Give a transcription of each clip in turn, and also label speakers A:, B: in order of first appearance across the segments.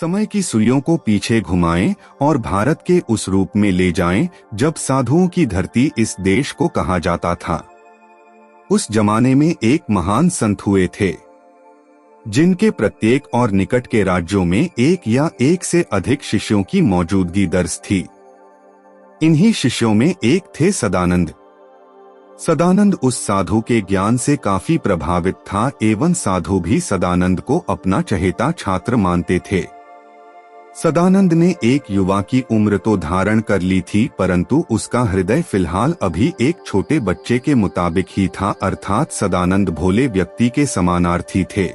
A: समय की सुइयों को पीछे घुमाएं और भारत के उस रूप में ले जाएं जब साधुओं की धरती इस देश को कहा जाता था। उस जमाने में एक महान संत हुए थे जिनके प्रत्येक और निकट के राज्यों में एक या एक से अधिक शिष्यों की मौजूदगी दर्ज थी। इन्हीं शिष्यों में एक थे सदानंद। सदानंद उस साधु के ज्ञान से काफी प्रभावित था एवं साधु भी सदानंद को अपना चहेता छात्र मानते थे। सदानंद ने एक युवा की उम्र तो धारण कर ली थी, परंतु उसका हृदय फिलहाल अभी एक छोटे बच्चे के मुताबिक ही था, अर्थात सदानंद भोले व्यक्ति के समानार्थी थे।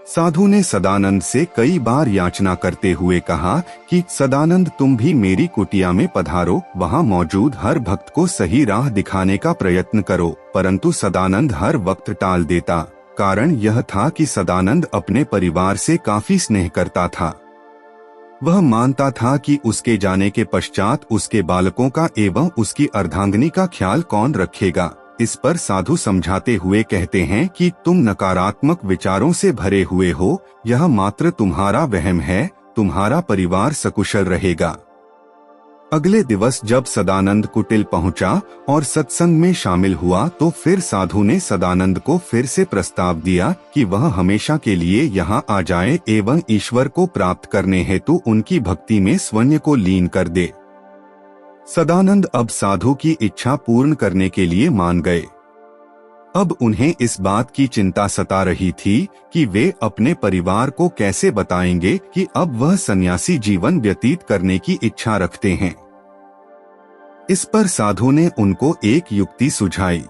A: साधु ने सदानंद से कई बार याचना करते हुए कहा कि सदानंद, तुम भी मेरी कुटिया में पधारो, वहां मौजूद हर भक्त को सही राह दिखाने का प्रयत्न करो। परंतु सदानंद हर वक्त टाल देता। कारण यह था कि सदानंद अपने परिवार से काफी स्नेह करता था। वह मानता था कि उसके जाने के पश्चात उसके बालकों का एवं उसकी अर्धांगिनी का ख्याल कौन रखेगा। इस पर साधु समझाते हुए कहते हैं कि तुम नकारात्मक विचारों से भरे हुए हो, यह मात्र तुम्हारा वहम है, तुम्हारा परिवार सकुशल रहेगा। अगले दिवस जब सदानंद कुटिल पहुंचा और सत्संग में शामिल हुआ तो फिर साधु ने सदानंद को फिर से प्रस्ताव दिया कि वह हमेशा के लिए यहाँ आ जाए एवं ईश्वर को प्राप्त करने हेतु उनकी भक्ति में स्वयं को लीन कर दे। सदानंद अब साधु की इच्छा पूर्ण करने के लिए मान गए। अब उन्हें इस बात की चिंता सता रही थी कि वे अपने परिवार को कैसे बताएंगे कि अब वह सन्यासी जीवन व्यतीत करने की इच्छा रखते हैं। इस पर साधु ने उनको एक युक्ति सुझाई,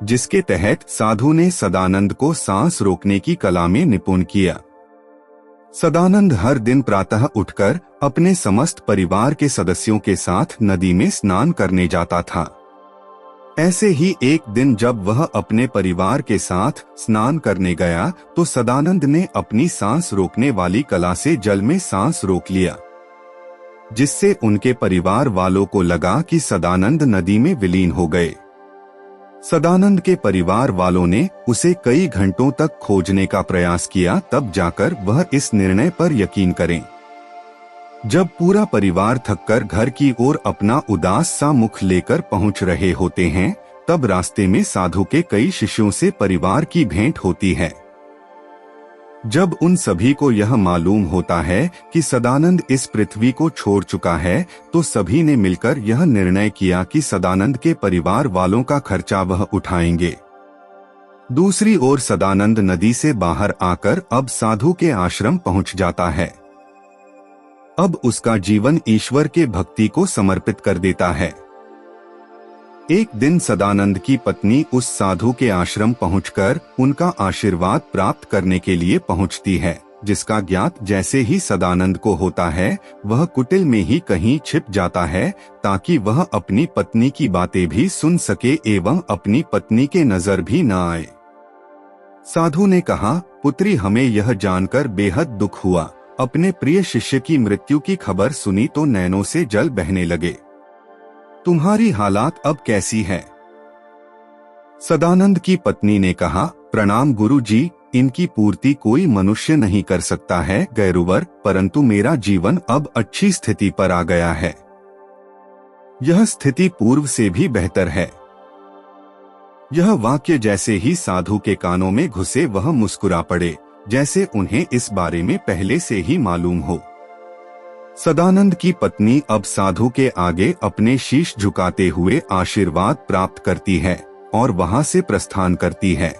A: जिसके तहत साधु ने सदानंद को सांस रोकने की कला में निपुण किया। सदानंद हर दिन प्रातः उठकर अपने समस्त परिवार के सदस्यों के साथ नदी में स्नान करने जाता था। ऐसे ही एक दिन जब वह अपने परिवार के साथ स्नान करने गया तो सदानंद ने अपनी सांस रोकने वाली कला से जल में सांस रोक लिया, जिससे उनके परिवार वालों को लगा कि सदानंद नदी में विलीन हो गए। सदानंद के परिवार वालों ने उसे कई घंटों तक खोजने का प्रयास किया, तब जाकर वह इस निर्णय पर यकीन करें। जब पूरा परिवार थककर घर की ओर अपना उदास सा मुख लेकर पहुंच रहे होते हैं, तब रास्ते में साधु के कई शिष्यों से परिवार की भेंट होती है। जब उन सभी को यह मालूम होता है कि सदानंद इस पृथ्वी को छोड़ चुका है, तो सभी ने मिलकर यह निर्णय किया कि सदानंद के परिवार वालों का खर्चा वह उठाएंगे। दूसरी ओर सदानंद नदी से बाहर आकर अब साधु के आश्रम पहुंच जाता है। अब उसका जीवन ईश्वर के भक्ति को समर्पित कर देता है। एक दिन सदानंद की पत्नी उस साधु के आश्रम पहुंचकर उनका आशीर्वाद प्राप्त करने के लिए पहुंचती है, जिसका ज्ञात जैसे ही सदानंद को होता है, वह कुटिल में ही कहीं छिप जाता है ताकि वह अपनी पत्नी की बातें भी सुन सके एवं अपनी पत्नी के नजर भी न आए। साधु ने कहा, पुत्री, हमें यह जानकर बेहद दुख हुआ। अपने प्रिय शिष्य की मृत्यु की खबर सुनी तो नैनों से जल बहने लगे। तुम्हारी हालात अब कैसी है? सदानंद की पत्नी ने कहा, प्रणाम गुरु जी, इनकी पूर्ति कोई मनुष्य नहीं कर सकता है गैरुवर, परंतु मेरा जीवन अब अच्छी स्थिति पर आ गया है। यह स्थिति पूर्व से भी बेहतर है। यह वाक्य जैसे ही साधु के कानों में घुसे वह मुस्कुरा पड़े, जैसे उन्हें इस बारे में पहले से ही मालूम हो। सदानंद की पत्नी अब साधु के आगे अपने शीश झुकाते हुए आशीर्वाद प्राप्त करती है और वहां से प्रस्थान करती है।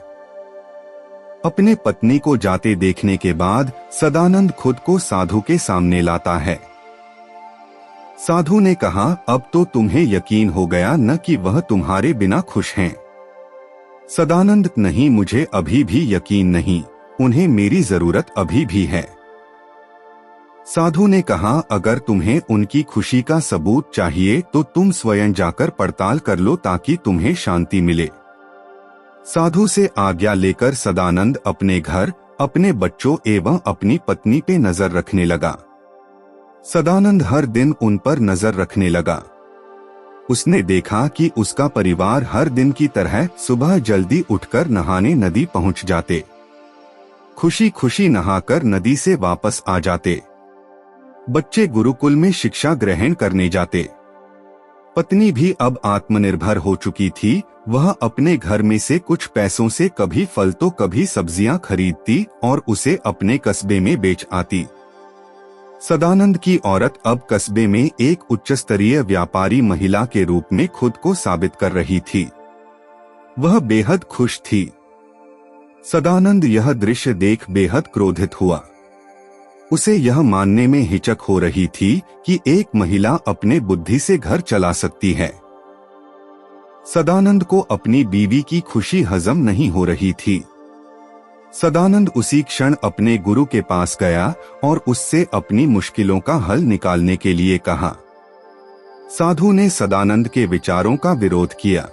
A: अपने पत्नी को जाते देखने के बाद सदानंद खुद को साधु के सामने लाता है। साधु ने कहा, अब तो तुम्हें यकीन हो गया न कि वह तुम्हारे बिना खुश हैं? सदानंद, नहीं, मुझे अभी भी यकीन नहीं, उन्हें मेरी जरूरत अभी भी है। साधु ने कहा, अगर तुम्हें उनकी खुशी का सबूत चाहिए तो तुम स्वयं जाकर पड़ताल कर लो ताकि तुम्हें शांति मिले। साधु से आज्ञा लेकर सदानंद अपने घर, अपने बच्चों एवं अपनी पत्नी पे नजर रखने लगा। सदानंद हर दिन उन पर नजर रखने लगा। उसने देखा कि उसका परिवार हर दिन की तरह सुबह जल्दी उठकर नहाने नदी पहुंच जाते। खुशी खुशी नहाकर नदी से वापस आ जाते। बच्चे गुरुकुल में शिक्षा ग्रहण करने जाते। पत्नी भी अब आत्मनिर्भर हो चुकी थी। वह अपने घर में से कुछ पैसों से कभी फल तो कभी सब्जियां खरीदती और उसे अपने कस्बे में बेच आती। सदानंद की औरत अब कस्बे में एक उच्चस्तरीय व्यापारी महिला के रूप में खुद को साबित कर रही थी। वह बेहद खुश थी। सदानंद यह दृश्य देख बेहद क्रोधित हुआ। उसे यह मानने में हिचक हो रही थी कि एक महिला अपने बुद्धि से घर चला सकती है। सदानंद को अपनी बीवी की खुशी हजम नहीं हो रही थी। सदानंद उसी क्षण अपने गुरु के पास गया और उससे अपनी मुश्किलों का हल निकालने के लिए कहा। साधु ने सदानंद के विचारों का विरोध किया।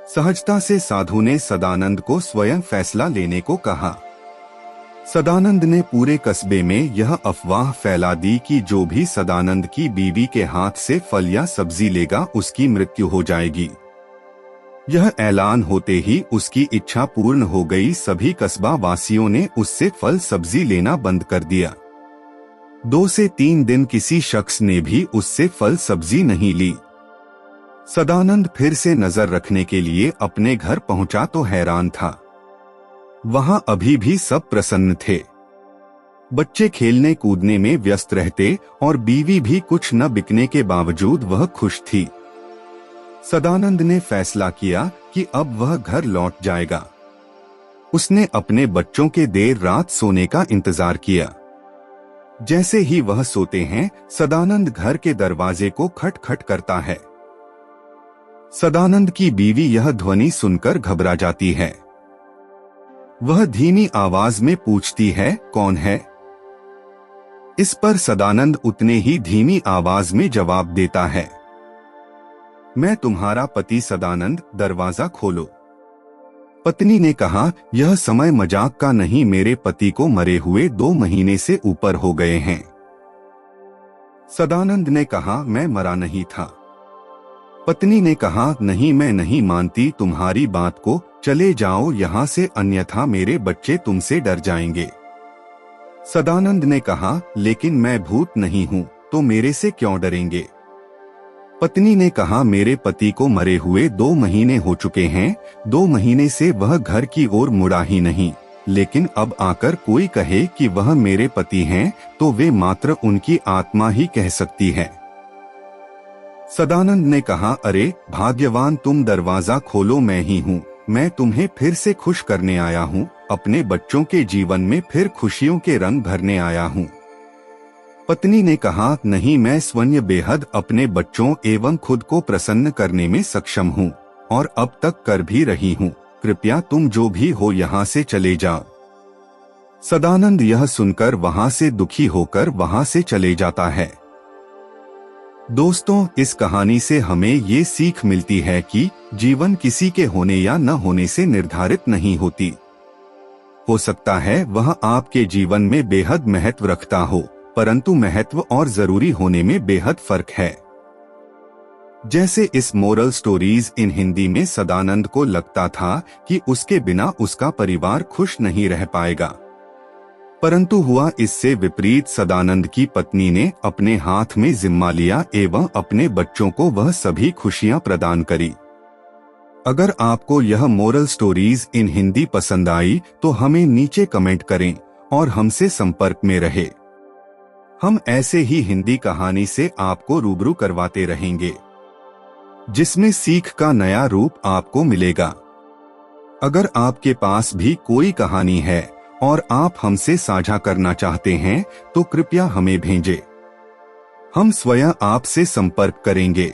A: सहजता से साधु ने सदानंद को स्वयं फैसला लेने को कहा। सदानंद ने पूरे कस्बे में यह अफवाह फैला दी कि जो भी सदानंद की बीवी के हाथ से फल या सब्जी लेगा उसकी मृत्यु हो जाएगी। यह ऐलान होते ही उसकी इच्छा पूर्ण हो गई। सभी कस्बा वासियों ने उससे फल सब्जी लेना बंद कर दिया। 2 से 3 दिन किसी शख्स ने भी उससे फल सब्जी नहीं ली। सदानंद फिर से नजर रखने के लिए अपने घर पहुंचा तो हैरान था। वहां अभी भी सब प्रसन्न थे। बच्चे खेलने कूदने में व्यस्त रहते और बीवी भी कुछ न बिकने के बावजूद वह खुश थी। सदानंद ने फैसला किया कि अब वह घर लौट जाएगा। उसने अपने बच्चों के देर रात सोने का इंतजार किया। जैसे ही वह सोते हैं, सदानंद घर के दरवाजे को खटखट करता है। सदानंद की बीवी यह ध्वनि सुनकर घबरा जाती है। वह धीमी आवाज में पूछती है, कौन है? इस पर सदानंद उतने ही धीमी आवाज में जवाब देता है, मैं तुम्हारा पति सदानंद, दरवाजा खोलो। पत्नी ने कहा, यह समय मजाक का नहीं, मेरे पति को मरे हुए 2 महीने से ऊपर हो गए हैं। सदानंद ने कहा, मैं मरा नहीं था। पत्नी ने कहा, नहीं, मैं नहीं मानती तुम्हारी बात को, चले जाओ यहाँ से, अन्यथा मेरे बच्चे तुमसे डर जाएंगे। सदानंद ने कहा, लेकिन मैं भूत नहीं हूँ, तो मेरे से क्यों डरेंगे? पत्नी ने कहा, मेरे पति को मरे हुए 2 महीने हो चुके हैं। 2 महीने से वह घर की ओर मुड़ा ही नहीं, लेकिन अब आकर कोई कहे कि वह मेरे पति हैं, तो वे मात्र उनकी आत्मा ही कह सकती है। सदानंद ने कहा, अरे भाग्यवान तुम, दरवाजा खोलो, मैं ही हूँ। मैं तुम्हें फिर से खुश करने आया हूँ। अपने बच्चों के जीवन में फिर खुशियों के रंग भरने आया हूँ। पत्नी ने कहा, नहीं, मैं स्वयं बेहद अपने बच्चों एवं खुद को प्रसन्न करने में सक्षम हूँ और अब तक कर भी रही हूँ। कृपया तुम जो भी हो यहाँ से चले जाओ। सदानंद यह सुनकर वहाँ से दुखी होकर वहाँ से चले जाता है। दोस्तों, इस कहानी से हमें ये सीख मिलती है कि जीवन किसी के होने या न होने से निर्धारित नहीं होती। हो सकता है वह आपके जीवन में बेहद महत्व रखता हो, परंतु महत्व और जरूरी होने में बेहद फर्क है। जैसे इस मोरल स्टोरीज इन हिंदी में सदानंद को लगता था कि उसके बिना उसका परिवार खुश नहीं रह पाएगा, परंतु हुआ इससे विपरीत। सदानंद की पत्नी ने अपने हाथ में जिम्मा लिया एवं अपने बच्चों को वह सभी खुशियां प्रदान करी। अगर आपको यह मोरल स्टोरीज इन हिंदी पसंद आई तो हमें नीचे कमेंट करें और हमसे संपर्क में रहे। हम ऐसे ही हिंदी कहानी से आपको रूबरू करवाते रहेंगे, जिसमें सीख का नया रूप आपको मिलेगा। अगर आपके पास भी कोई कहानी है और आप हमसे साझा करना चाहते हैं तो कृपया हमें भेजें। हम स्वयं आपसे संपर्क करेंगे।